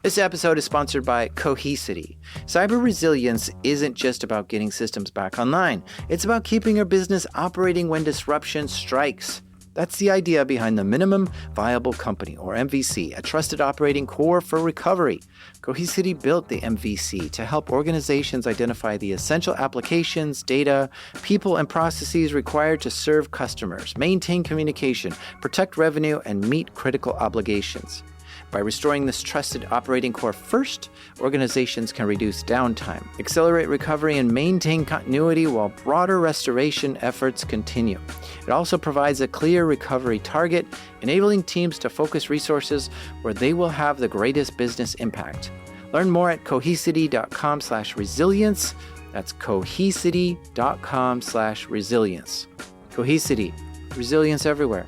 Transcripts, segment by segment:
This episode is sponsored by Cohesity. Cyber resilience isn't just about getting systems back online. It's about keeping your business operating when disruption strikes. That's the idea behind the Minimum Viable Company, or MVC, a trusted operating core for recovery. Cohesity built the MVC to help organizations identify the essential applications, data, people, and processes required to serve customers, maintain communication, protect revenue, and meet critical obligations. By restoring this trusted operating core first, organizations can reduce downtime, accelerate recovery, and maintain continuity while broader restoration efforts continue. It also provides a clear recovery target, enabling teams to focus resources where they will have the greatest business impact. Learn more at cohesity.com/resilience. That's cohesity.com/resilience. Cohesity, resilience everywhere.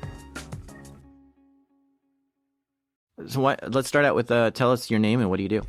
So let's start out with tell us your name and what do you do?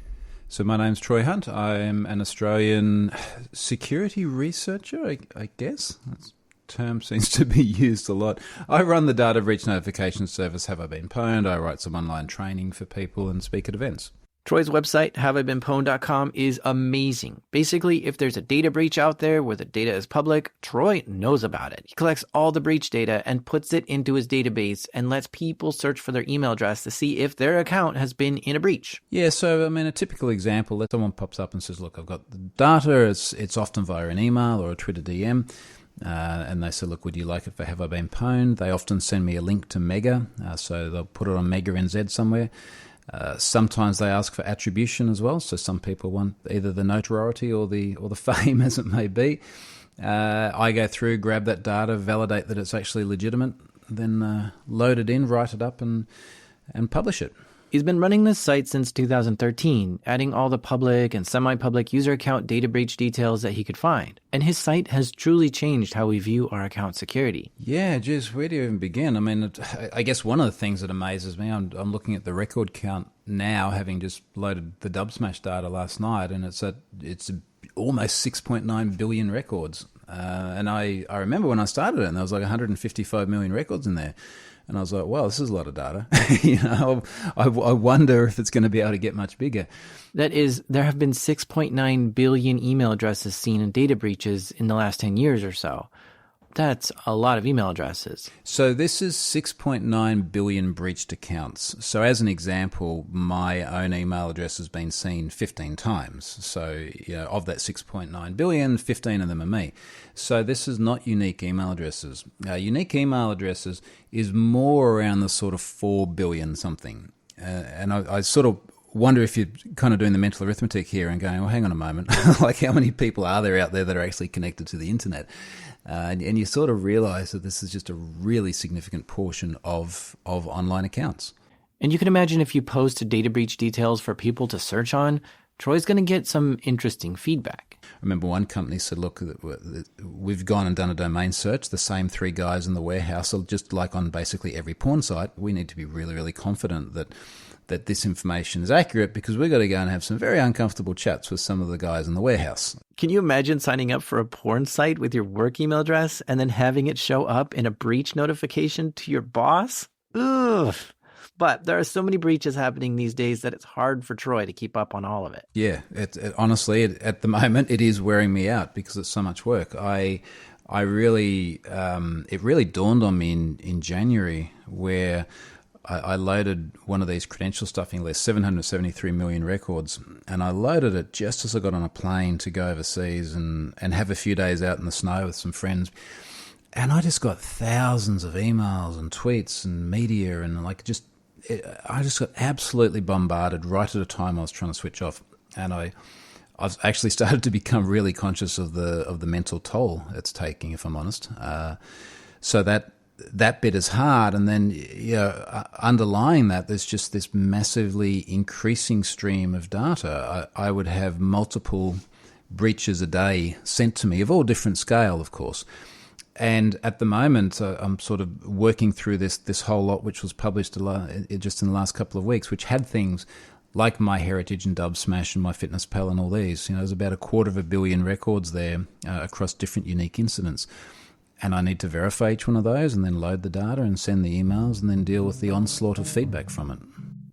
So my name's Troy Hunt. I'm an Australian security researcher, I guess. That term seems to be used a lot. I run the data breach notification service, Have I Been Pwned? I write some online training for people and speak at events. Troy's website, haveibeenpwned.com, is amazing. Basically, if there's a data breach out there where the data is public, Troy knows about it. He collects all the breach data and puts it into his database and lets people search for their email address to see if their account has been in a breach. Yeah, so I mean, a typical example, that someone pops up and says, look, I've got the data, it's often via an email or a Twitter DM, and they say, look, would you like it for Have I Been Pwned? They often send me a link to Mega, so they'll put it on Mega NZ somewhere. Sometimes they ask for attribution as well, so some people want either the notoriety or the fame, as it may be. I go through, grab that data, validate that it's actually legitimate, then load it in, write it up, and publish it. He's been running this site since 2013, adding all the public and semi-public user account data breach details that he could find. And his site has truly changed how we view our account security. Yeah, geez, where do you even begin? I mean, I guess one of the things that amazes me, I'm looking at the record count now, having just loaded the Dubsmash data last night, and it's almost 6.9 billion records. And I remember when I started it, and there was like 155 million records in there. And I was like, wow, this is a lot of data. I wonder if it's going to be able to get much bigger. That is, there have been 6.9 billion email addresses seen in data breaches in the last 10 years or so. That's a lot of email addresses. So this is 6.9 billion breached accounts. So as an example, my own email address has been seen 15 times. So of that 6.9 billion, 15 of them are me. So this is not unique email addresses. Unique email addresses is more around the sort of 4 billion something. And I sort of wonder if you're kind of doing the mental arithmetic here and going, well, hang on a moment. Like, how many people are there out there that are actually connected to the internet? And you sort of realize that this is just a really significant portion of online accounts. And you can imagine if you post data breach details for people to search on, Troy's going to get some interesting feedback. I remember one company said, look, we've gone and done a domain search, the same 3 guys in the warehouse, just like on basically every porn site. We need to be really, really confident that this information is accurate, because we've got to go and have some very uncomfortable chats with some of the guys in the warehouse. Can you imagine signing up for a porn site with your work email address and then having it show up in a breach notification to your boss? Ugh. But there are so many breaches happening these days that it's hard for Troy to keep up on all of it. Yeah, honestly, at the moment, it is wearing me out because it's so much work. I really, it really dawned on me in January, where I loaded one of these credential stuffing lists, 773 million records, and I loaded it just as I got on a plane to go overseas and have a few days out in the snow with some friends. And I just got thousands of emails and tweets and media, and I just got absolutely bombarded right at a time I was trying to switch off. And I've actually started to become really conscious of the mental toll it's taking, if I'm honest. So that bit is hard, and then underlying that, there's just this massively increasing stream of data. I would have multiple breaches a day sent to me of all different scale, of course. And at the moment, I'm sort of working through this whole lot, which was published just in the last couple of weeks, which had things like My Heritage and Dubsmash and MyFitnessPal and all these. There's about 250 million records there across different unique incidents. And I need to verify each one of those and then load the data and send the emails and then deal with the onslaught of feedback from it.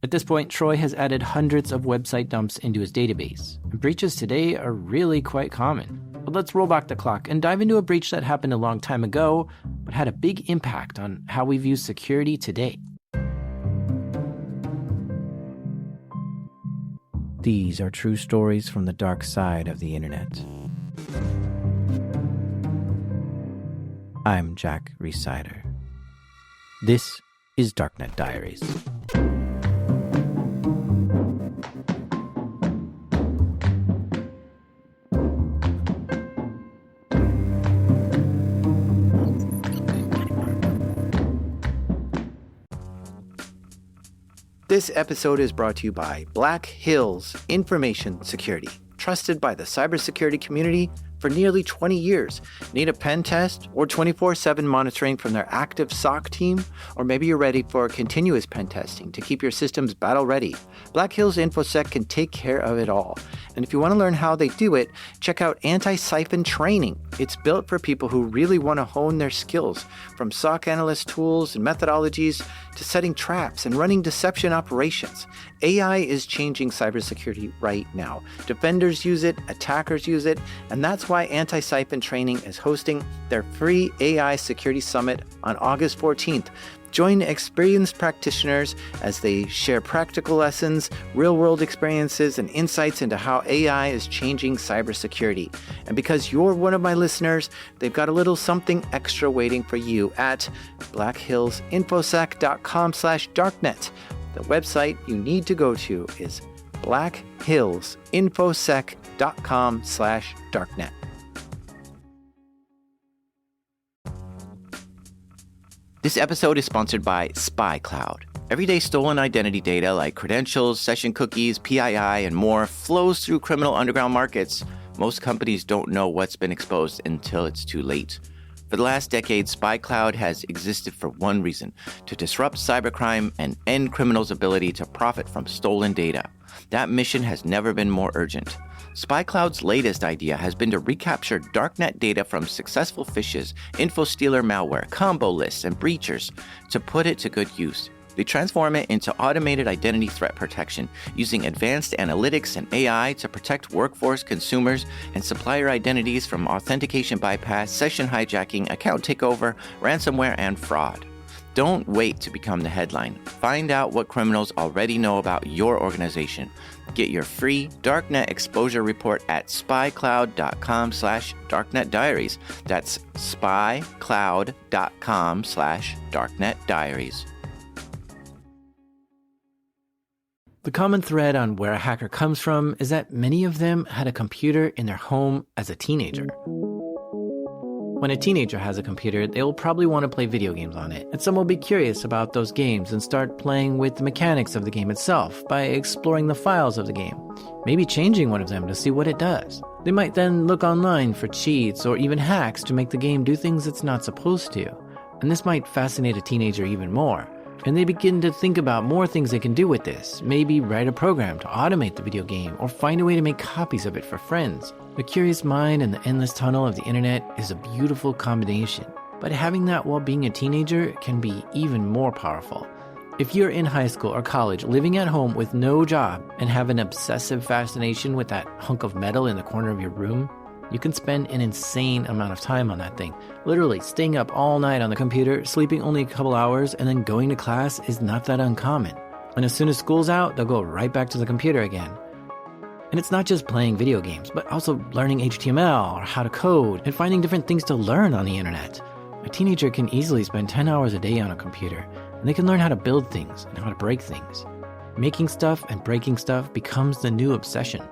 At this point, Troy has added hundreds of website dumps into his database, and breaches today are really quite common. But let's roll back the clock and dive into a breach that happened a long time ago, but had a big impact on how we view security today. These are true stories from the dark side of the internet. I'm Jack Rhysider. This is Darknet Diaries. This episode is brought to you by Black Hills Information Security, trusted by the cybersecurity community for nearly 20 years. Need a pen test or 24/7 monitoring from their active SOC team? Or maybe you're ready for continuous pen testing to keep your systems battle ready. Black Hills InfoSec can take care of it all. And if you want to learn how they do it, check out Anti-Siphon Training. It's built for people who really want to hone their skills, from SOC analyst tools and methodologies to setting traps and running deception operations. AI is changing cybersecurity right now. Defenders use it, attackers use it, and that's why Anti-Siphon Training is hosting their free AI Security Summit on August 14th. Join experienced practitioners as they share practical lessons, real-world experiences, and insights into how AI is changing cybersecurity. And because you're one of my listeners, they've got a little something extra waiting for you at blackhillsinfosec.com/darknet. The website you need to go to is blackhillsinfosec.com/darknet. This episode is sponsored by SpyCloud. Everyday stolen identity data like credentials, session cookies, PII, and more flows through criminal underground markets. Most companies don't know what's been exposed until it's too late. For the last decade, SpyCloud has existed for one reason: to disrupt cybercrime and end criminals' ability to profit from stolen data. That mission has never been more urgent. SpyCloud's latest idea has been to recapture darknet data from successful phishes, info-stealer malware, combo lists, and breachers to put it to good use. They transform it into automated identity threat protection using advanced analytics and AI to protect workforce, consumers, and supplier identities from authentication bypass, session hijacking, account takeover, ransomware, and fraud. Don't wait to become the headline. Find out what criminals already know about your organization. Get your free Darknet exposure report at spycloud.com/darknetdiaries. That's spycloud.com/darknetdiaries. The common thread on where a hacker comes from is that many of them had a computer in their home as a teenager. When a teenager has a computer, they will probably want to play video games on it, and some will be curious about those games and start playing with the mechanics of the game itself by exploring the files of the game, maybe changing one of them to see what it does. They might then look online for cheats or even hacks to make the game do things it's not supposed to, and this might fascinate a teenager even more. And they begin to think about more things they can do with this, maybe write a program to automate the video game or find a way to make copies of it for friends. The curious mind and the endless tunnel of the internet is a beautiful combination, but having that while being a teenager can be even more powerful. If you're in high school or college, living at home with no job and have an obsessive fascination with that hunk of metal in the corner of your room, you can spend an insane amount of time on that thing. Literally, staying up all night on the computer, sleeping only a couple hours, and then going to class is not that uncommon. And as soon as school's out, they'll go right back to the computer again. And it's not just playing video games, but also learning HTML or how to code and finding different things to learn on the internet. A teenager can easily spend 10 hours a day on a computer, and they can learn how to build things and how to break things. Making stuff and breaking stuff becomes the new obsession.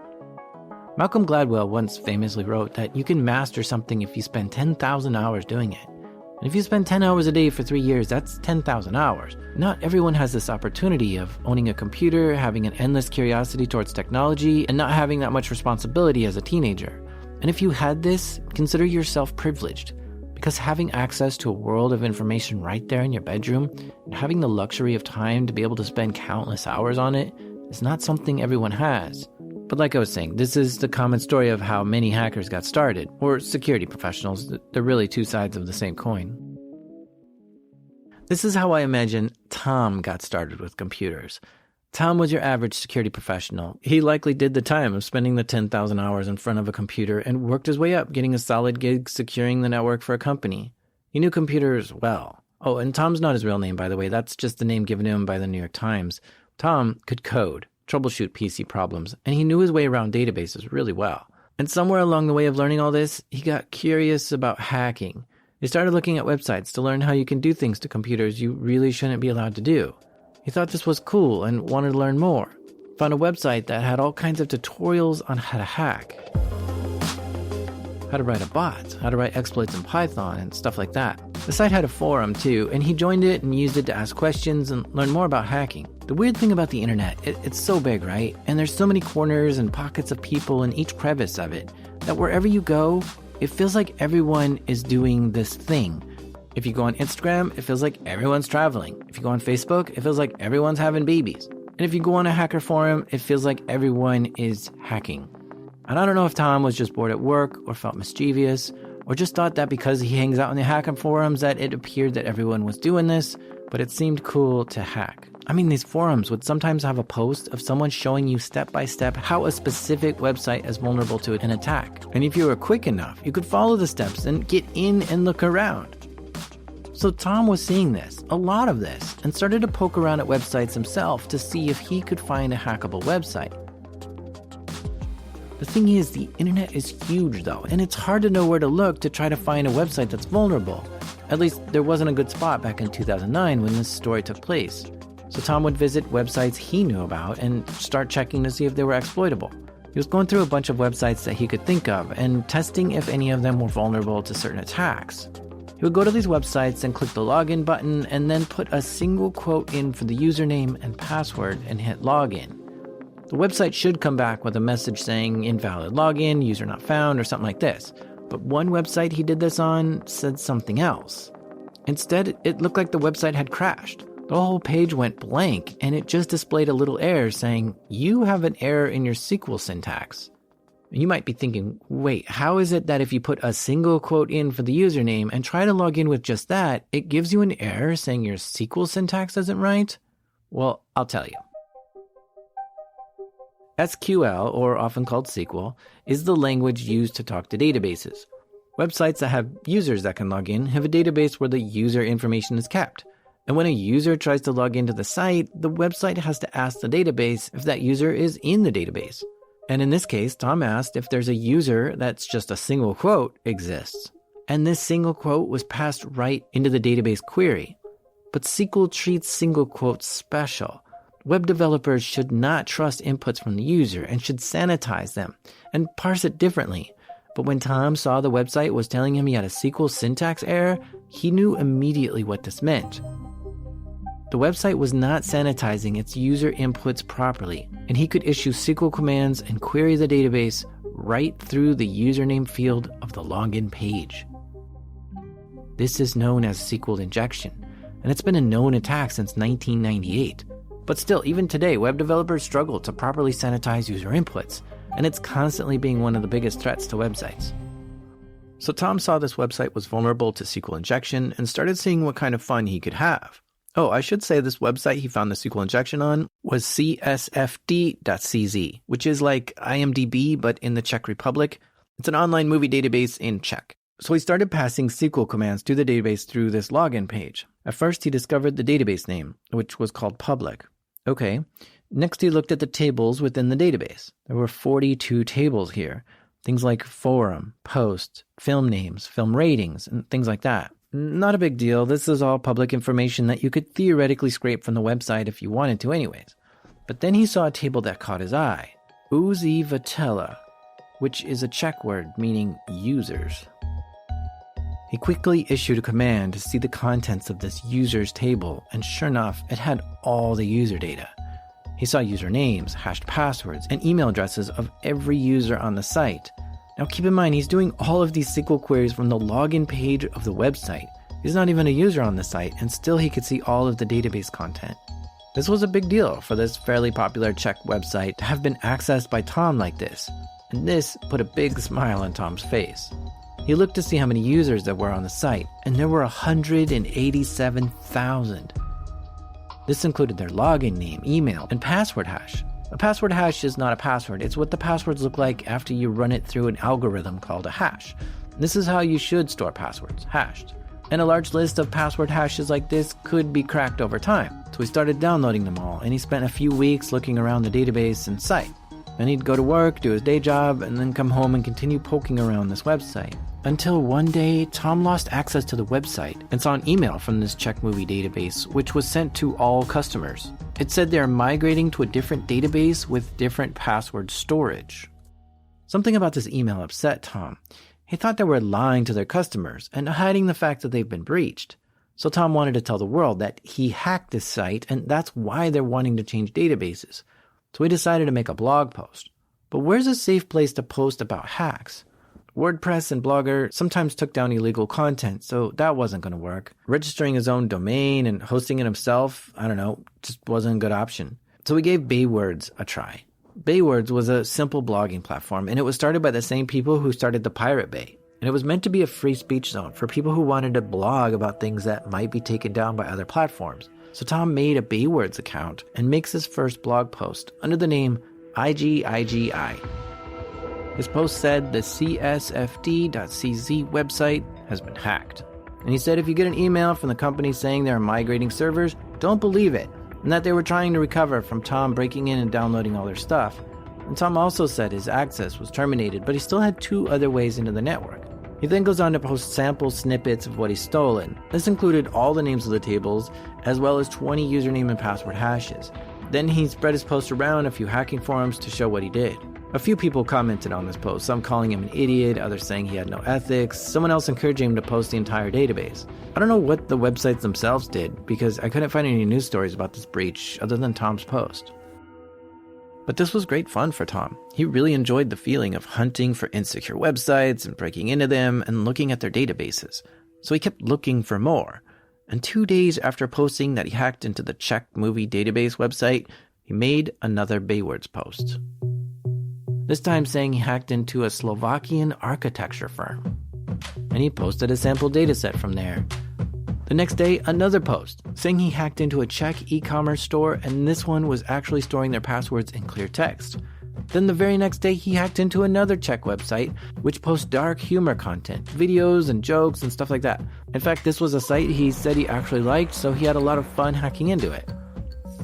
Malcolm Gladwell once famously wrote that you can master something if you spend 10,000 hours doing it. And if you spend 10 hours a day for 3 years, that's 10,000 hours. Not everyone has this opportunity of owning a computer, having an endless curiosity towards technology, and not having that much responsibility as a teenager. And if you had this, consider yourself privileged, because having access to a world of information right there in your bedroom and having the luxury of time to be able to spend countless hours on it is not something everyone has. But like I was saying, this is the common story of how many hackers got started, or security professionals. They're really two sides of the same coin. This is how I imagine Tom got started with computers. Tom was your average security professional. He likely did the time of spending the 10,000 hours in front of a computer and worked his way up, getting a solid gig securing the network for a company. He knew computers well. Oh, and Tom's not his real name, by the way. That's just the name given to him by the New York Times. Tom could code, troubleshoot PC problems, and he knew his way around databases really well. And somewhere along the way of learning all this, he got curious about hacking. He started looking at websites to learn how you can do things to computers you really shouldn't be allowed to do. He thought this was cool and wanted to learn more. Found a website that had all kinds of tutorials on how to hack. How to write a bot, how to write exploits in Python, and stuff like that. The site had a forum too, and he joined it and used it to ask questions and learn more about hacking. The weird thing about the internet, it's so big, right? And there's so many corners and pockets of people in each crevice of it, that wherever you go, it feels like everyone is doing this thing. If you go on Instagram, it feels like everyone's traveling. If you go on Facebook, it feels like everyone's having babies. And if you go on a hacker forum, it feels like everyone is hacking. And I don't know if Tom was just bored at work or felt mischievous or just thought that because he hangs out in the hacking forums that it appeared that everyone was doing this, but it seemed cool to hack. I mean, these forums would sometimes have a post of someone showing you step by step how a specific website is vulnerable to an attack. And if you were quick enough, you could follow the steps and get in and look around. So Tom was seeing this, a lot of this, and started to poke around at websites himself to see if he could find a hackable website. The thing is, the internet is huge though, and it's hard to know where to look to try to find a website that's vulnerable. At least there wasn't a good spot back in 2009 when this story took place. So Tom would visit websites he knew about and start checking to see if they were exploitable. He was going through a bunch of websites that he could think of and testing if any of them were vulnerable to certain attacks. He would go to these websites and click the login button and then put a single quote in for the username and password and hit login. The website should come back with a message saying invalid login, user not found, or something like this. But one website he did this on said something else. Instead, it looked like the website had crashed. The whole page went blank, and it just displayed a little error saying, you have an error in your SQL syntax. You might be thinking, wait, how is it that if you put a single quote in for the username and try to log in with just that, it gives you an error saying your SQL syntax isn't right? Well, I'll tell you. SQL, or often called SQL, is the language used to talk to databases. Websites that have users that can log in have a database where the user information is kept. And when a user tries to log into the site, the website has to ask the database if that user is in the database. And in this case, Tom asked if there's a user that's just a single quote exists. And this single quote was passed right into the database query. But SQL treats single quotes special. Web developers should not trust inputs from the user and should sanitize them and parse it differently. But when Tom saw the website was telling him he had a SQL syntax error, he knew immediately what this meant. The website was not sanitizing its user inputs properly, and he could issue SQL commands and query the database right through the username field of the login page. This is known as SQL injection, and it's been a known attack since 1998. But still, even today, web developers struggle to properly sanitize user inputs, and it's constantly being one of the biggest threats to websites. So Tom saw this website was vulnerable to SQL injection and started seeing what kind of fun he could have. Oh, I should say this website he found the SQL injection on was csfd.cz, which is like IMDb, but in the Czech Republic. It's an online movie database in Czech. So he started passing SQL commands to the database through this login page. At first, he discovered the database name, which was called public. Okay. Next, he looked at the tables within the database. There were 42 tables here. Things like forum, post, film names, film ratings, and things like that. Not a big deal. This is all public information that you could theoretically scrape from the website if you wanted to anyways. But then he saw a table that caught his eye. Uživatele, which is a Czech word meaning users. He quickly issued a command to see the contents of this users table, and sure enough, it had all the user data. He saw usernames, hashed passwords, and email addresses of every user on the site. Now keep in mind, he's doing all of these SQL queries from the login page of the website. He's not even a user on the site, and still he could see all of the database content. This was a big deal for this fairly popular Czech website to have been accessed by Tom like this, and this put a big smile on Tom's face. He looked to see how many users there were on the site, and there were 187,000. This included their login name, email, and password hash. A password hash is not a password. It's what the passwords look like after you run it through an algorithm called a hash. This is how you should store passwords, hashed. And a large list of password hashes like this could be cracked over time. So he started downloading them all, and he spent a few weeks looking around the database and site. Then he'd go to work, do his day job, and then come home and continue poking around this website. Until one day, Tom lost access to the website and saw an email from this Czech movie database, which was sent to all customers. It said they're migrating to a different database with different password storage. Something about this email upset Tom. He thought they were lying to their customers and hiding the fact that they've been breached. So Tom wanted to tell the world that he hacked this site, and that's why they're wanting to change databases. So he decided to make a blog post. But where's a safe place to post about hacks? WordPress and Blogger sometimes took down illegal content, so that wasn't going to work. Registering his own domain and hosting it himself, just wasn't a good option. So he gave Baywords a try. Baywords was a simple blogging platform, and it was started by the same people who started the Pirate Bay. And it was meant to be a free speech zone for people who wanted to blog about things that might be taken down by other platforms. So Tom made a Baywords account and makes his first blog post under the name IGIGI. His post said the csfd.cz website has been hacked. And he said if you get an email from the company saying they're migrating servers, don't believe it, and that they were trying to recover from Tom breaking in and downloading all their stuff. And Tom also said his access was terminated, but he still had 2 other ways into the network. He then goes on to post sample snippets of what he's stolen. This included all the names of the tables, as well as 20 username and password hashes. Then he spread his post around a few hacking forums to show what he did. A few people commented on this post, some calling him an idiot, others saying he had no ethics, someone else encouraging him to post the entire database. I don't know what the websites themselves did, because I couldn't find any news stories about this breach other than Tom's post. But this was great fun for Tom. He really enjoyed the feeling of hunting for insecure websites and breaking into them and looking at their databases. So he kept looking for more. And 2 days after posting that he hacked into the Czech movie database website, he made another Baywords post. This time saying he hacked into a Slovakian architecture firm. And he posted a sample dataset from there. The next day, another post saying he hacked into a Czech e-commerce store, and this one was actually storing their passwords in clear text. Then the very next day, he hacked into another Czech website, which posts dark humor content, videos and jokes and stuff like that. In fact, this was a site he said he actually liked, so he had a lot of fun hacking into it.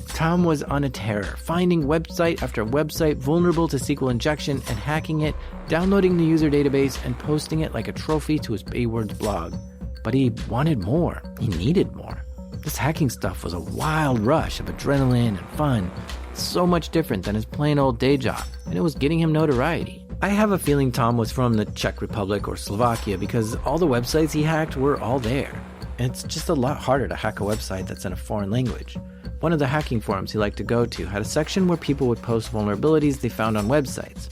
Tom was on a tear, finding website after website vulnerable to SQL injection and hacking it, downloading the user database, and posting it like a trophy to his Baywords blog. But he wanted more. He needed more. This hacking stuff was a wild rush of adrenaline and fun, so much different than his plain old day job, and it was getting him notoriety. I have a feeling Tom was from the Czech Republic or Slovakia because all the websites he hacked were all there. And it's just a lot harder to hack a website that's in a foreign language. One of the hacking forums he liked to go to had a section where people would post vulnerabilities they found on websites.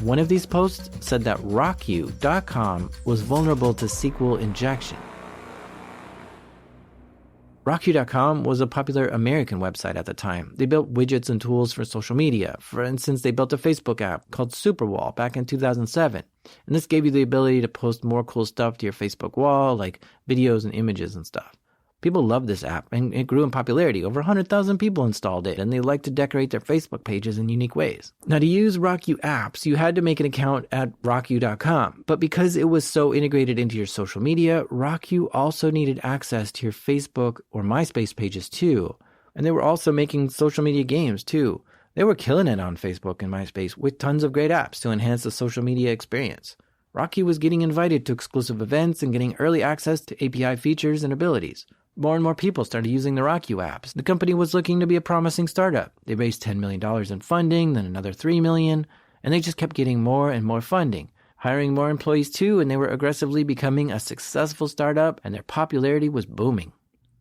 One of these posts said that RockYou.com was vulnerable to SQL injection. RockYou.com was a popular American website at the time. They built widgets and tools for social media. For instance, they built a Facebook app called Superwall back in 2007. And this gave you the ability to post more cool stuff to your Facebook wall, like videos and images and stuff. People loved this app, and it grew in popularity. Over 100,000 people installed it, and they liked to decorate their Facebook pages in unique ways. Now, to use RockYou apps, you had to make an account at RockYou.com. But because it was so integrated into your social media, RockYou also needed access to your Facebook or MySpace pages too. And they were also making social media games too. They were killing it on Facebook and MySpace with tons of great apps to enhance the social media experience. RockYou was getting invited to exclusive events and getting early access to API features and abilities. More and more people started using the RockYou apps. The company was looking to be a promising startup. They raised $10 million in funding, then another $3 million, and they just kept getting more and more funding, hiring more employees too, and they were aggressively becoming a successful startup, and their popularity was booming.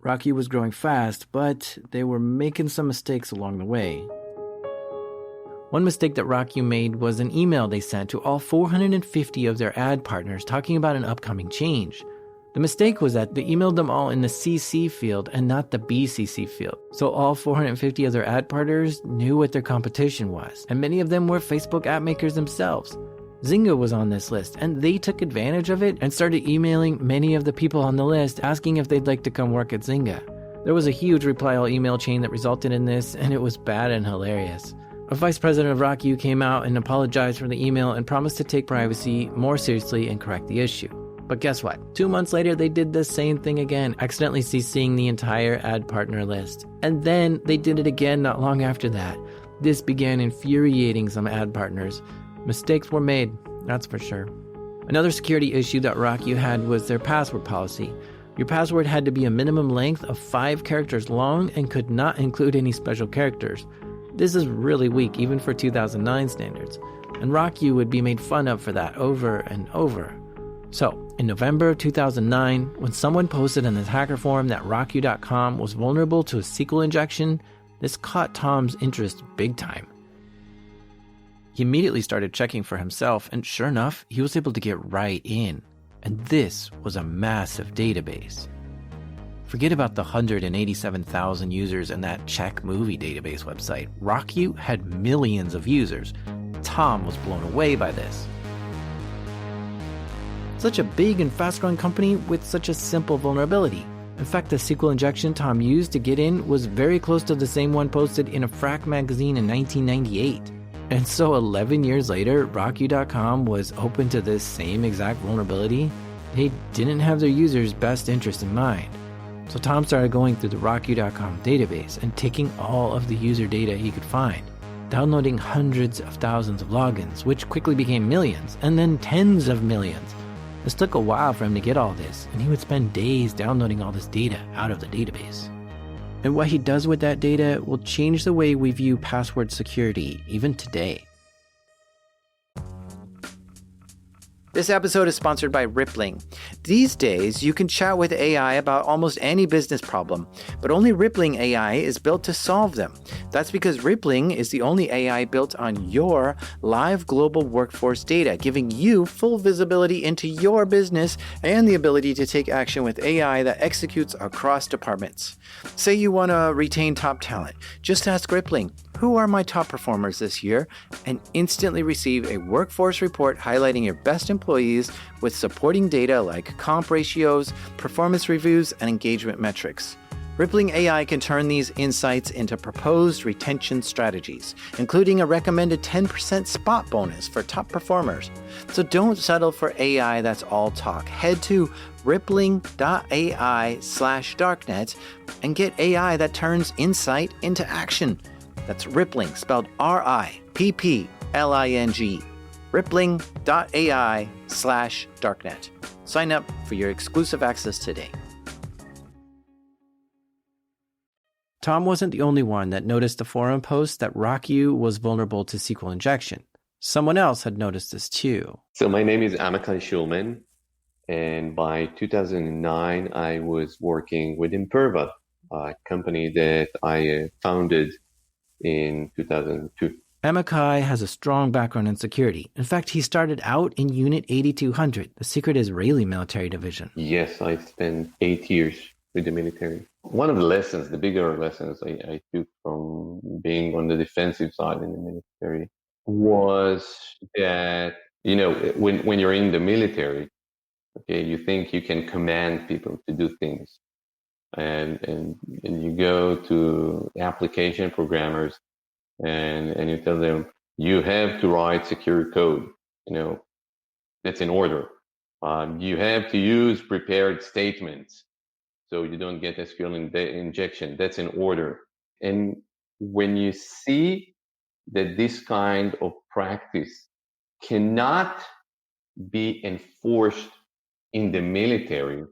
RockYou was growing fast, but they were making some mistakes along the way. One mistake that RockYou made was an email they sent to all 450 of their ad partners talking about an upcoming change. The mistake was that they emailed them all in the CC field and not the BCC field. So all 450 of their ad partners knew what their competition was, and many of them were Facebook app makers themselves. Zynga was on this list, and they took advantage of it and started emailing many of the people on the list asking if they'd like to come work at Zynga. There was a huge reply all email chain that resulted in this, and it was bad and hilarious. A vice president of RockYou came out and apologized for the email and promised to take privacy more seriously and correct the issue. But guess what? 2 months later, they did the same thing again, accidentally CCing the entire ad partner list. And then they did it again not long after that. This began infuriating some ad partners. Mistakes were made, that's for sure. Another security issue that RockYou had was their password policy. Your password had to be a minimum length of 5 characters long and could not include any special characters. This is really weak, even for 2009 standards, and RockYou would be made fun of for that over and over. So, in November of 2009, when someone posted in this hacker forum that RockYou.com was vulnerable to a SQL injection, this caught Tom's interest big time. He immediately started checking for himself, and sure enough, he was able to get right in. And this was a massive database. Forget about the 187,000 users in that Czech movie database website. RockYou had millions of users. Tom was blown away by this. Such a big and fast-growing company with such a simple vulnerability. In fact, the SQL injection Tom used to get in was very close to the same one posted in a Frack magazine in 1998. And so 11 years later, RockYou.com was open to this same exact vulnerability. They didn't have their users' best interest in mind. So Tom started going through the RockYou.com database and taking all of the user data he could find, downloading hundreds of thousands of logins, which quickly became millions, and then tens of millions. This took a while for him to get all this, and he would spend days downloading all this data out of the database. And what he does with that data will change the way we view password security, even today. This episode is sponsored by Rippling. These days, you can chat with AI about almost any business problem, but only Rippling AI is built to solve them. That's because Rippling is the only AI built on your live global workforce data, giving you full visibility into your business and the ability to take action with AI that executes across departments. Say you want to retain top talent. Just ask Rippling, who are my top performers this year, and instantly receive a workforce report highlighting your best employees with supporting data like comp ratios, performance reviews, and engagement metrics. Rippling AI can turn these insights into proposed retention strategies, including a recommended 10% spot bonus for top performers. So don't settle for AI that's all talk. Head to rippling.ai/darknet and get AI that turns insight into action. That's Rippling, spelled Rippling. Rippling.ai/darknet. Sign up for your exclusive access today. Tom wasn't the only one that noticed the forum post that RockYou was vulnerable to SQL injection. Someone else had noticed this too. So my name is Amichai Schulman, and by 2009, I was working with Imperva, a company that I founded in 2002. Amichai has a strong background in security. In fact, he started out in Unit 8200, the secret Israeli military division. Yes, I spent 8 years with the military. One of the lessons, the bigger lessons I took from being on the defensive side in the military was that, when you're in the military, okay, you think you can command people to do things. And you go to application programmers and you tell them, you have to write secure code, that's in order. You have to use prepared statements so you don't get SQL injection, that's in order. And when you see that this kind of practice cannot be enforced in the military,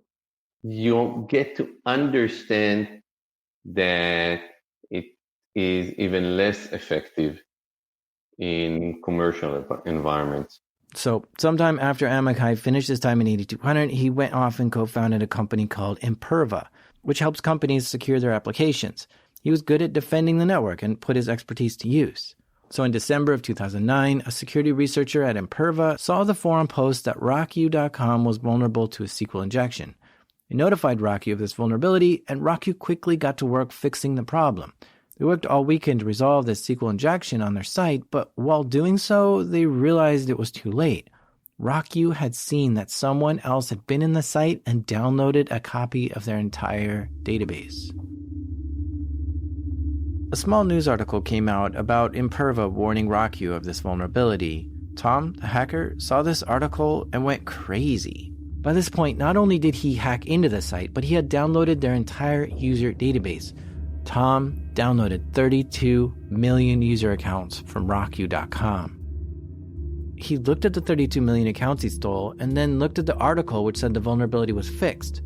you'll get to understand that it is even less effective in commercial environments. So sometime after Amichai finished his time in 8200, he went off and co-founded a company called Imperva, which helps companies secure their applications. He was good at defending the network and put his expertise to use. So in December of 2009, a security researcher at Imperva saw the forum post that RockYou.com was vulnerable to a SQL injection. He notified RockYou of this vulnerability, and RockYou quickly got to work fixing the problem. They worked all weekend to resolve this SQL injection on their site, but while doing so, they realized it was too late. RockYou had seen that someone else had been in the site and downloaded a copy of their entire database. A small news article came out about Imperva warning RockYou of this vulnerability. Tom, the hacker, saw this article and went crazy. By this point, not only did he hack into the site, but he had downloaded their entire user database. Tom downloaded 32 million user accounts from RockYou.com. He looked at the 32 million accounts he stole and then looked at the article which said the vulnerability was fixed.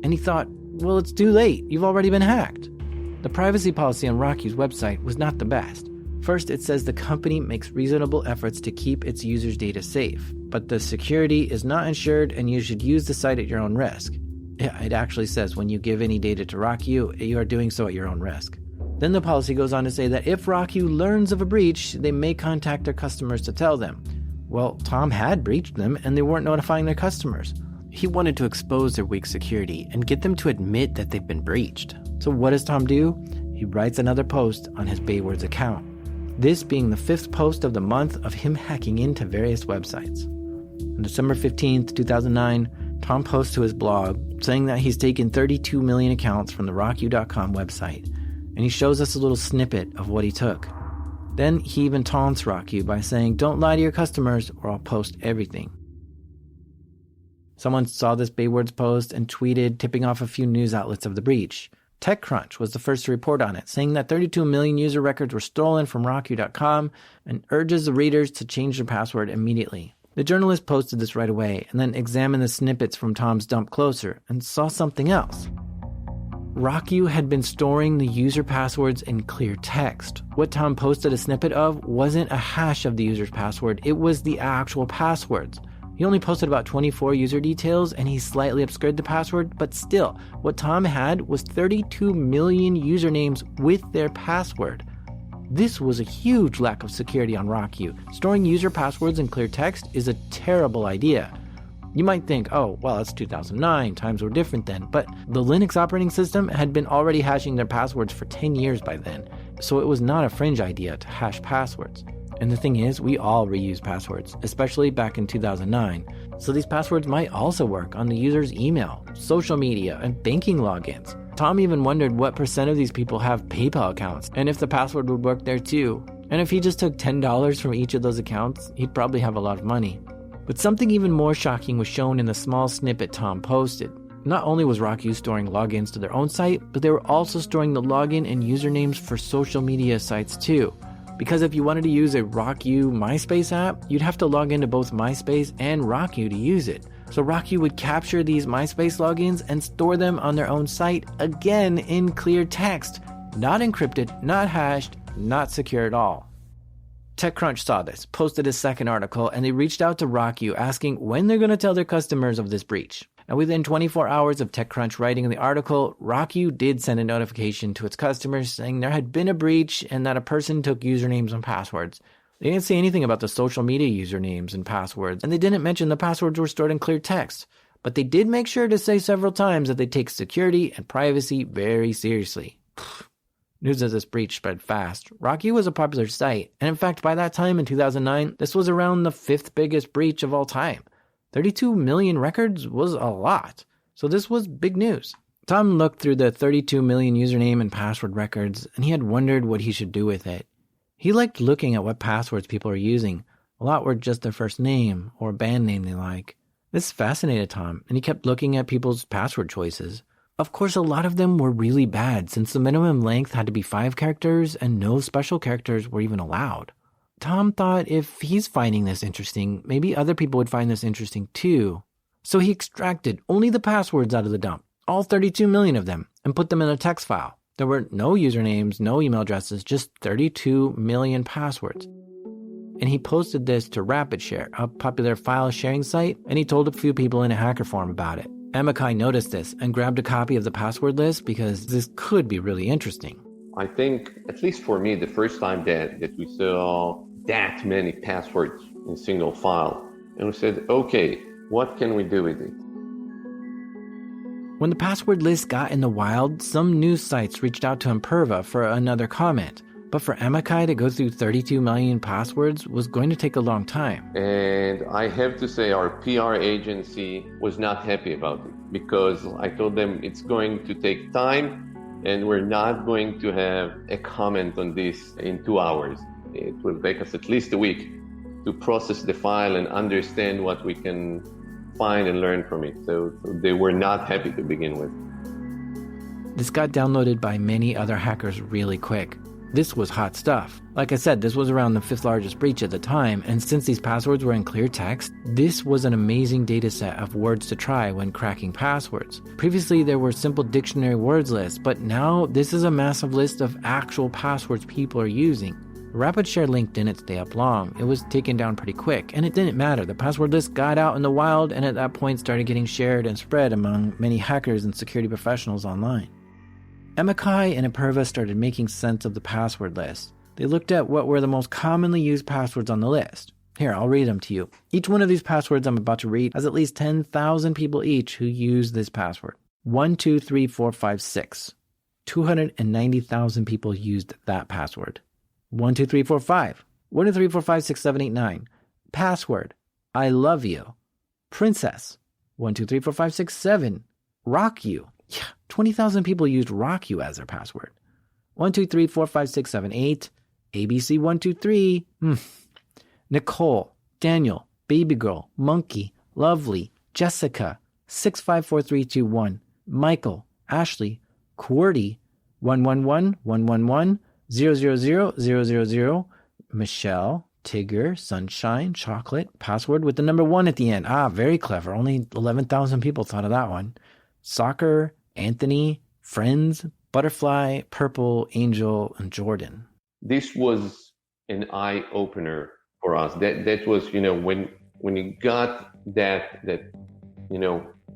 And he thought, well, it's too late. You've already been hacked. The privacy policy on RockYou's website was not the best. First, it says the company makes reasonable efforts to keep its users' data safe, but the security is not ensured and you should use the site at your own risk. Yeah, it actually says when you give any data to RockYou, you are doing so at your own risk. Then the policy goes on to say that if RockYou learns of a breach, they may contact their customers to tell them. Well, Tom had breached them and they weren't notifying their customers. He wanted to expose their weak security and get them to admit that they've been breached. So what does Tom do? He writes another post on his Baywords account. This being the 5th post of the month of him hacking into various websites. On December 15th, 2009, Tom posts to his blog saying that he's taken 32 million accounts from the RockYou.com website, and he shows us a little snippet of what he took. Then he even taunts RockYou by saying, "Don't lie to your customers or I'll post everything." Someone saw this Baywords post and tweeted, tipping off a few news outlets of the breach. TechCrunch was the first to report on it, saying that 32 million user records were stolen from RockYou.com and urges the readers to change their password immediately. The journalist posted this right away and then examined the snippets from Tom's dump closer and saw something else. RockYou had been storing the user passwords in clear text. What Tom posted a snippet of wasn't a hash of the user's password, it was the actual passwords. He only posted about 24 user details and he slightly obscured the password, but still, what Tom had was 32 million usernames with their password. This was a huge lack of security on RockYou. Storing user passwords in clear text is a terrible idea. You might think, oh, well, it's 2009, times were different then, but the Linux operating system had been already hashing their passwords for 10 years by then, so it was not a fringe idea to hash passwords. And the thing is, we all reuse passwords, especially back in 2009. So these passwords might also work on the user's email, social media, and banking logins. Tom even wondered what % of these people have PayPal accounts, and if the password would work there too. And if he just took $10 from each of those accounts, he'd probably have a lot of money. But something even more shocking was shown in the small snippet Tom posted. Not only was RockYou storing logins to their own site, but they were also storing the login and usernames for social media sites too. Because if you wanted to use a RockYou MySpace app, you'd have to log into both MySpace and RockYou to use it. So RockYou would capture these MySpace logins and store them on their own site, again in clear text. Not encrypted, not hashed, not secure at all. TechCrunch saw this, posted a second article, and they reached out to RockYou asking when they're going to tell their customers of this breach. And within 24 hours of TechCrunch writing the article, RockYou did send a notification to its customers saying there had been a breach and that a person took usernames and passwords. They didn't say anything about the social media usernames and passwords, and they didn't mention the passwords were stored in clear text. But they did make sure to say several times that they take security and privacy very seriously. News of this breach spread fast. RockYou was a popular site, and in fact, by that time in 2009, this was around the 5th biggest breach of all time. 32 million records was a lot, so this was big news. Tom looked through the 32 million username and password records, and he had wondered what he should do with it. He liked looking at what passwords people are using. A lot were just their first name or a band name they like. This fascinated Tom, and he kept looking at people's password choices. Of course, a lot of them were really bad, since the minimum length had to be 5 characters and no special characters were even allowed. Tom thought if he's finding this interesting, maybe other people would find this interesting too. So he extracted only the passwords out of the dump, all 32 million of them, and put them in a text file. There were no usernames, no email addresses, just 32 million passwords. And he posted this to RapidShare, a popular file sharing site, and he told a few people in a hacker forum about it. Amakai noticed this and grabbed a copy of the password list because this could be really interesting. I think, at least for me, the first time that we saw that many passwords in a single file, and we said, okay, what can we do with it? When the password list got in the wild, some news sites reached out to Imperva for another comment. But for Amakai to go through 32 million passwords was going to take a long time. And I have to say our PR agency was not happy about it because I told them it's going to take time and we're not going to have a comment on this in 2 hours. It will take us at least a week to process the file and understand what we can find and learn from it. So they were not happy to begin with. This got downloaded by many other hackers really quick. This was hot stuff. Like I said, this was around the 5th largest breach at the time, and since these passwords were in clear text, this was an amazing data set of words to try when cracking passwords. Previously, there were simple dictionary words lists, but now this is a massive list of actual passwords people are using. Rapid Share link didn't stay up long. It was taken down pretty quick, and it didn't matter. The password list got out in the wild, and at that point started getting shared and spread among many hackers and security professionals online. Amikai and Imperva started making sense of the password list. They looked at what were the most commonly used passwords on the list. Here, I'll read them to you. Each one of these passwords I'm about to read has at least 10,000 people each who use this password. 123456. 290,000 people used that password. 12345. 123456789. Password. I love you. Princess. 12345667. RockYou. Yeah, 20,000 people used RockYou as their password. 123456778. ABC123. Nicole, Daniel, Baby Girl, Monkey, Lovely, Jessica, 654321, Michael, Ashley, QWERTY, 111 111 000 Michelle, Tigger, Sunshine, Chocolate, password with the number 1 at the end. Very clever. Only 11,000 people thought of that one. Soccer, Anthony, Friends, Butterfly, Purple, Angel, and Jordan. This was an eye-opener for us. That was, when you got that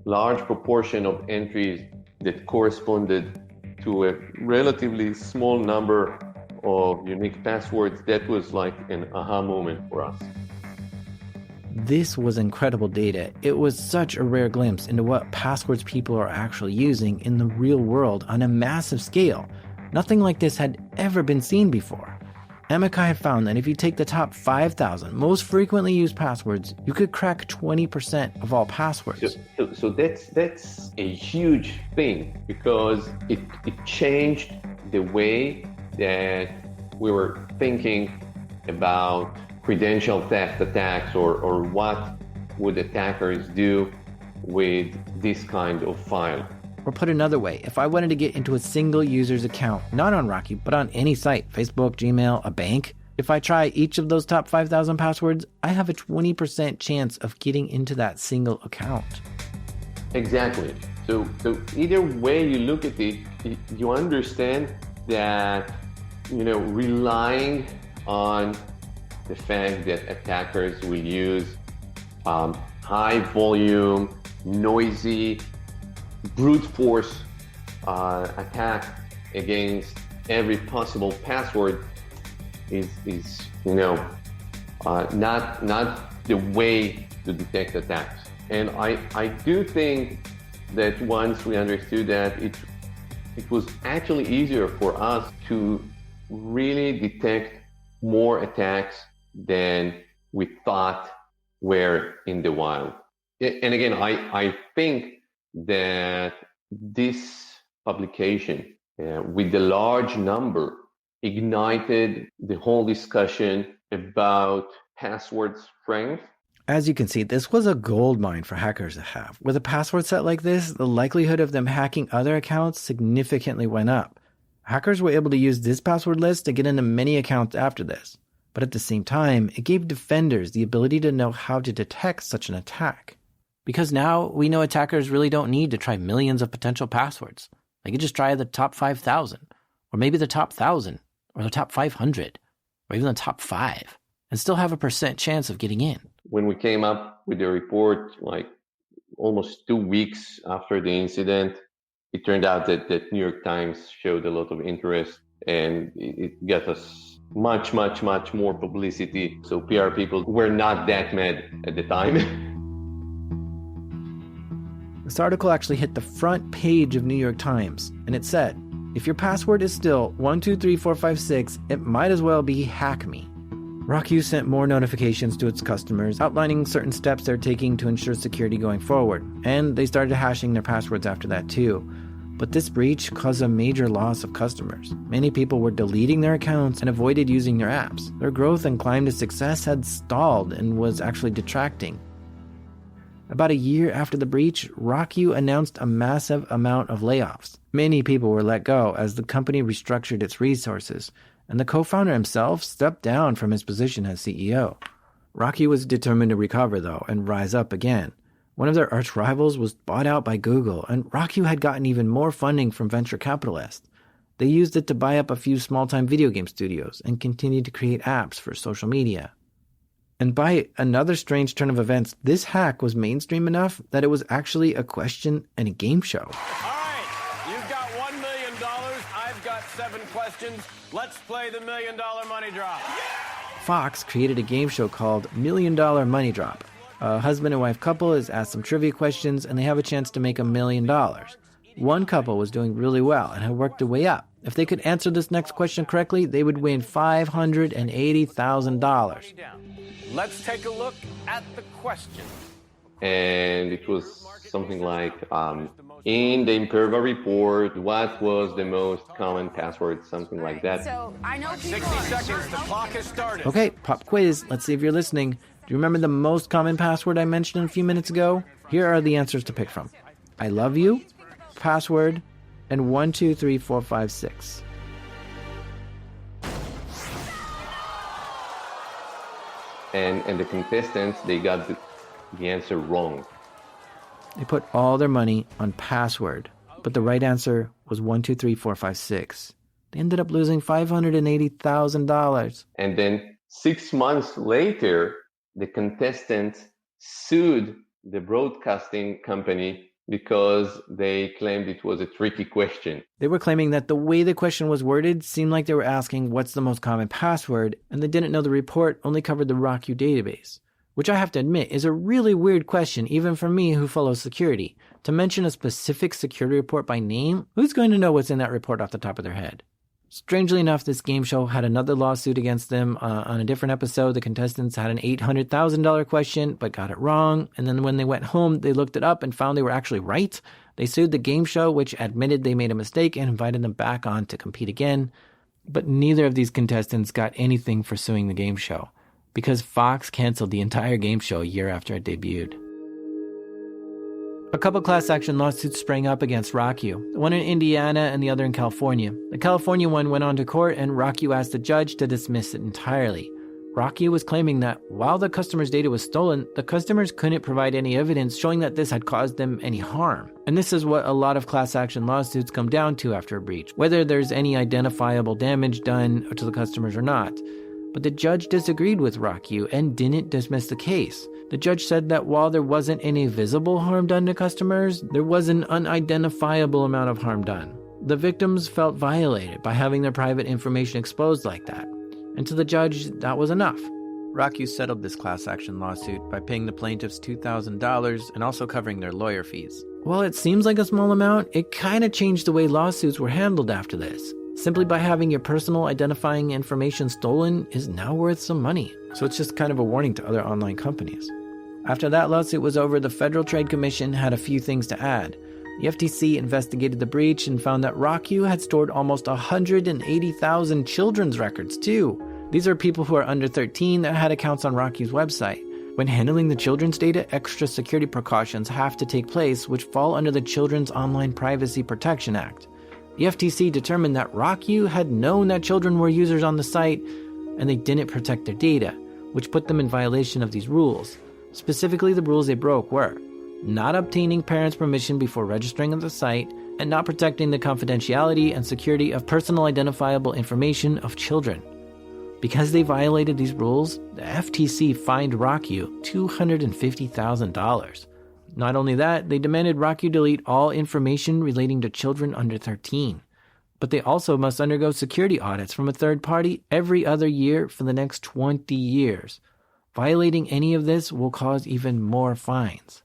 large proportion of entries that corresponded to a relatively small number of unique passwords, that was like an aha moment for us. This was incredible data. It was such a rare glimpse into what passwords people are actually using in the real world on a massive scale. Nothing like this had ever been seen before. Amikai had found that if you take the top 5,000 most frequently used passwords, you could crack 20% of all passwords. So that's a huge thing, because it changed the way that we were thinking about credential theft attacks or what would attackers do with this kind of file. Or put another way, if I wanted to get into a single user's account, not on RockYou, but on any site, Facebook, Gmail, a bank, if I try each of those top 5,000 passwords, I have a 20% chance of getting into that single account. Exactly. So either way you look at it, you understand that, relying on the fact that attackers will use high volume, noisy, brute force attack against every possible password is not the way to detect attacks. And I do think that once we understood that, it was actually easier for us to really detect more attacks than we thought were in the wild. And again, I think that this publication with the large number ignited the whole discussion about password strength. As you can see, this was a gold mine for hackers to have. With a password set like this, the likelihood of them hacking other accounts significantly went up. Hackers were able to use this password list to get into many accounts after this. But at the same time, it gave defenders the ability to know how to detect such an attack. Because now we know attackers really don't need to try millions of potential passwords. They could just try the top 5,000, or maybe the top 1,000, or the top 500, or even the top 5, and still have a % chance of getting in. When we came up with the report, like almost 2 weeks after the incident, it turned out that New York Times showed a lot of interest, and it got us much more publicity. So PR people were not that mad at the time. This article actually hit the front page of New York Times, and it said, if your password is still 123456, it might as well be hack me. RockYou sent more notifications to its customers outlining certain steps they're taking to ensure security going forward, and they started hashing their passwords after that too. But this breach caused a major loss of customers. Many people were deleting their accounts and avoided using their apps. Their growth and climb to success had stalled and was actually detracting. About a year after the breach, RockYou announced a massive amount of layoffs. Many people were let go as the company restructured its resources, and the co-founder himself stepped down from his position as CEO. RockYou was determined to recover, though, and rise up again. One of their arch rivals was bought out by Google, and RockYou had gotten even more funding from venture capitalists. They used it to buy up a few small-time video game studios and continued to create apps for social media. And by another strange turn of events, this hack was mainstream enough that it was actually a question and a game show. All right, you've got $1 million. I've got 7 questions. Let's play the $1 million money drop. Fox created a game show called $1 Million Money Drop. A husband and wife couple is asked some trivia questions, and they have a chance to make $1 million. One couple was doing really well and had worked their way up. If they could answer this next question correctly, they would win $580,000. Let's take a look at the question. And it was something like, in the Imperva report, what was the most common password? Something like that. So I know people 60 seconds, the clock has started. Okay, pop quiz. Let's see if you're listening. Do you remember the most common password I mentioned a few minutes ago? Here are the answers to pick from. I love you, password, and 1, 2, 3, 4, 5, 6. And the contestants, they got the answer wrong. They put all their money on password, but the right answer was 1, 2, 3, 4, 5, 6. They ended up losing $580,000. And then 6 months later, the contestant sued the broadcasting company because they claimed it was a tricky question. They were claiming that the way the question was worded seemed like they were asking what's the most common password, and they didn't know the report only covered the RockYou database, which I have to admit is a really weird question even for me who follows security. To mention a specific security report by name, who's going to know what's in that report off the top of their head? Strangely enough, this game show had another lawsuit against them. On a different episode, the contestants had an $800,000 question, but got it wrong. And then when they went home, they looked it up and found they were actually right. They sued the game show, which admitted they made a mistake and invited them back on to compete again. But neither of these contestants got anything for suing the game show, because Fox canceled the entire game show a year after it debuted. A couple class action lawsuits sprang up against RockYou, one in Indiana and the other in California. The California one went on to court, and RockYou asked the judge to dismiss it entirely. RockYou was claiming that while the customer's data was stolen, the customers couldn't provide any evidence showing that this had caused them any harm. And this is what a lot of class action lawsuits come down to after a breach, whether there's any identifiable damage done to the customers or not. But the judge disagreed with RockYou and didn't dismiss the case. The judge said that while there wasn't any visible harm done to customers, there was an unidentifiable amount of harm done. The victims felt violated by having their private information exposed like that. And to the judge, that was enough. RockYou settled this class action lawsuit by paying the plaintiffs $2,000 and also covering their lawyer fees. While it seems like a small amount, it kind of changed the way lawsuits were handled after this. Simply by having your personal identifying information stolen is now worth some money. So it's just kind of a warning to other online companies. After that lawsuit was over, the Federal Trade Commission had a few things to add. The FTC investigated the breach and found that RockYou had stored almost 180,000 children's records too. These are people who are under 13 that had accounts on RockYou's website. When handling the children's data, extra security precautions have to take place, which fall under the Children's Online Privacy Protection Act. The FTC determined that RockYou had known that children were users on the site, and they didn't protect their data, which put them in violation of these rules. Specifically, the rules they broke were not obtaining parents' permission before registering on the site, and not protecting the confidentiality and security of personal identifiable information of children. Because they violated these rules, the FTC fined RockYou $250,000. Not only that, they demanded RockYou delete all information relating to children under 13. But they also must undergo security audits from a third party every other year for the next 20 years. Violating any of this will cause even more fines.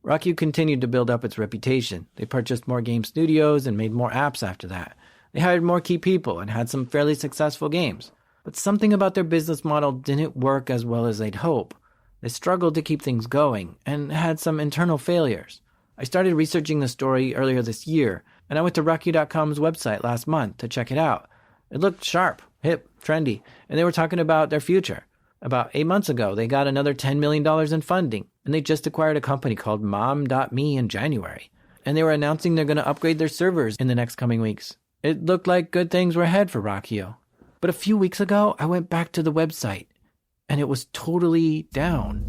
RockYou continued to build up its reputation. They purchased more game studios and made more apps after that. They hired more key people and had some fairly successful games. But something about their business model didn't work as well as they'd hope. They struggled to keep things going and had some internal failures. I started researching the story earlier this year, And I went to RockYou.com's website last month to check it out. It looked sharp, hip, trendy, and they were talking about their future. About 8 months ago, they got another $10 million in funding, and they just acquired a company called Mom.me in January. And they were announcing they're going to upgrade their servers in the next coming weeks. It looked like good things were ahead for RockYou. But a few weeks ago, I went back to the website, and it was totally down.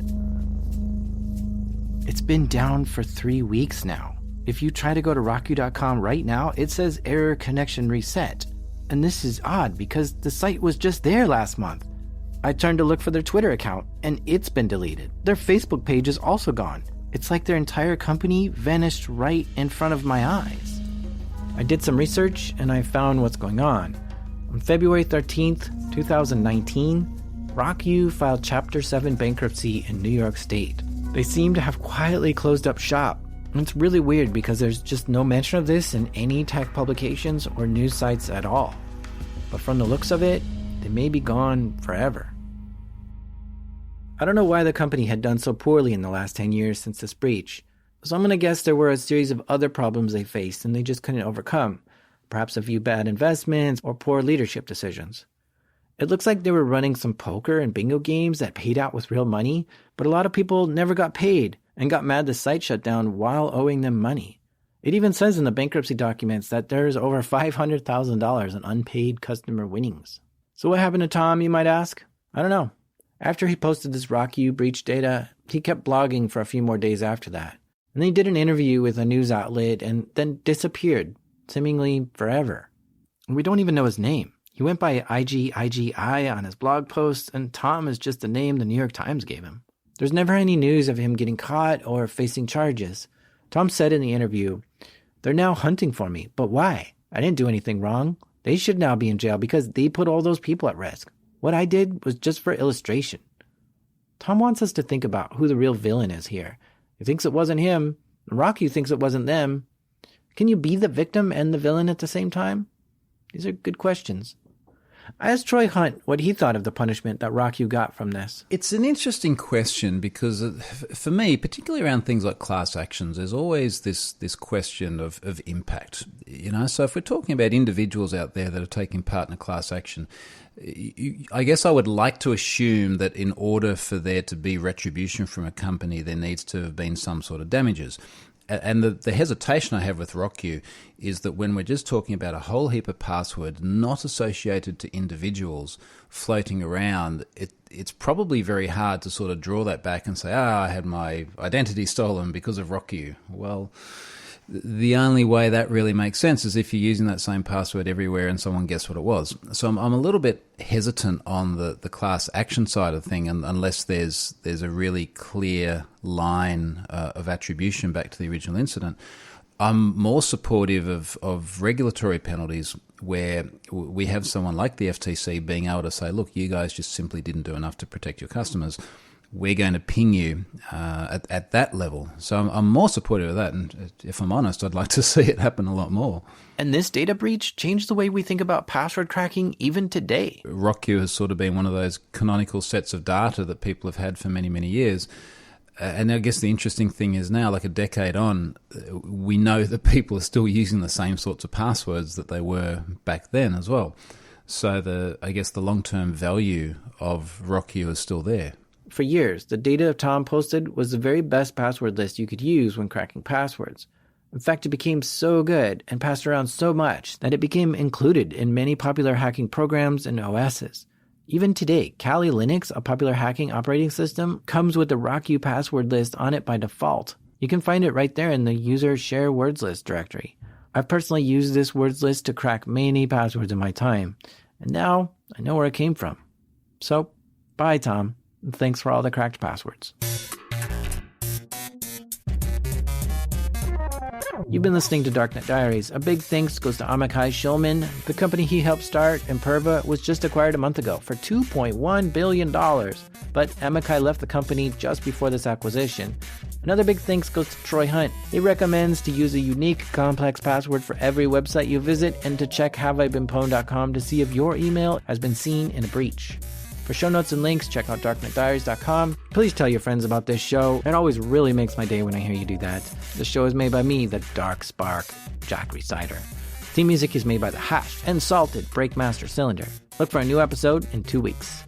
It's been down for 3 weeks now. If you try to go to RockYou.com right now, it says error connection reset. And this is odd because the site was just there last month. I turned to look for their Twitter account, and it's been deleted. Their Facebook page is also gone. It's like their entire company vanished right in front of my eyes. I did some research, and I found what's going on. On February 13th, 2019, RockYou filed Chapter 7 bankruptcy in New York State. They seem to have quietly closed up shop. And it's really weird because there's just no mention of this in any tech publications or news sites at all. But from the looks of it, they may be gone forever. I don't know why the company had done so poorly in the last 10 years since this breach. So I'm going to guess there were a series of other problems they faced and they just couldn't overcome. Perhaps a few bad investments or poor leadership decisions. It looks like they were running some poker and bingo games that paid out with real money, but a lot of people never got paid and got mad the site shut down while owing them money. It even says in the bankruptcy documents that there's over $500,000 in unpaid customer winnings. So what happened to Tom, you might ask? I don't know. After he posted this RockYou breach data, he kept blogging for a few more days after that. And then he did an interview with a news outlet and then disappeared, seemingly forever. And we don't even know his name. He went by IGI on his blog posts, and Tom is just the name the New York Times gave him. There's never any news of him getting caught or facing charges. Tom said in the interview, "They're now hunting for me, but why? I didn't do anything wrong. They should now be in jail because they put all those people at risk. What I did was just for illustration." Tom wants us to think about who the real villain is here. He thinks it wasn't him, and RockYou thinks it wasn't them. Can you be the victim and the villain at the same time? These are good questions. I asked Troy Hunt what he thought of the punishment that RockYou got from this. It's an interesting question because for me, particularly around things like class actions, there's always this question of impact. So if we're talking about individuals out there that are taking part in a class action, I guess I would like to assume that in order for there to be retribution from a company, there needs to have been some sort of damages. And the hesitation I have with RockYou is that when we're just talking about a whole heap of passwords not associated to individuals floating around, it's probably very hard to sort of draw that back and say, I had my identity stolen because of RockYou. Well, the only way that really makes sense is if you're using that same password everywhere and someone guessed what it was. So I'm a little bit hesitant on the class action side of the thing, unless there's a really clear line of attribution back to the original incident. I'm more supportive of regulatory penalties where we have someone like the FTC being able to say, look, you guys just simply didn't do enough to protect your customers. We're going to ping you at that level. So I'm more supportive of that. And if I'm honest, I'd like to see it happen a lot more. And this data breach changed the way we think about password cracking even today. RockYou has sort of been one of those canonical sets of data that people have had for many, many years. And I guess the interesting thing is now, like a decade on, we know that people are still using the same sorts of passwords that they were back then as well. So I guess the long-term value of RockYou is still there. For years, the data Tom posted was the very best password list you could use when cracking passwords. In fact, it became so good and passed around so much that it became included in many popular hacking programs and OSs. Even today, Kali Linux, a popular hacking operating system, comes with the RockYou password list on it by default. You can find it right there in the user share words list directory. I've personally used this words list to crack many passwords in my time, and now I know where it came from. So, bye, Tom. And thanks for all the cracked passwords. You've been listening to Darknet Diaries. A big thanks goes to Amikai Shulman. The company he helped start, Imperva, was just acquired a month ago for $2.1 billion. But Amikai left the company just before this acquisition. Another big thanks goes to Troy Hunt. He recommends to use a unique, complex password for every website you visit and to check haveibeenpwned.com to see if your email has been seen in a breach. For show notes and links, check out darknetdiaries.com. Please tell your friends about this show. It always really makes my day when I hear you do that. The show is made by me, the Dark Spark, Jack Resider. Theme music is made by The Hash and Salted Breakmaster Cylinder. Look for a new episode in 2 weeks.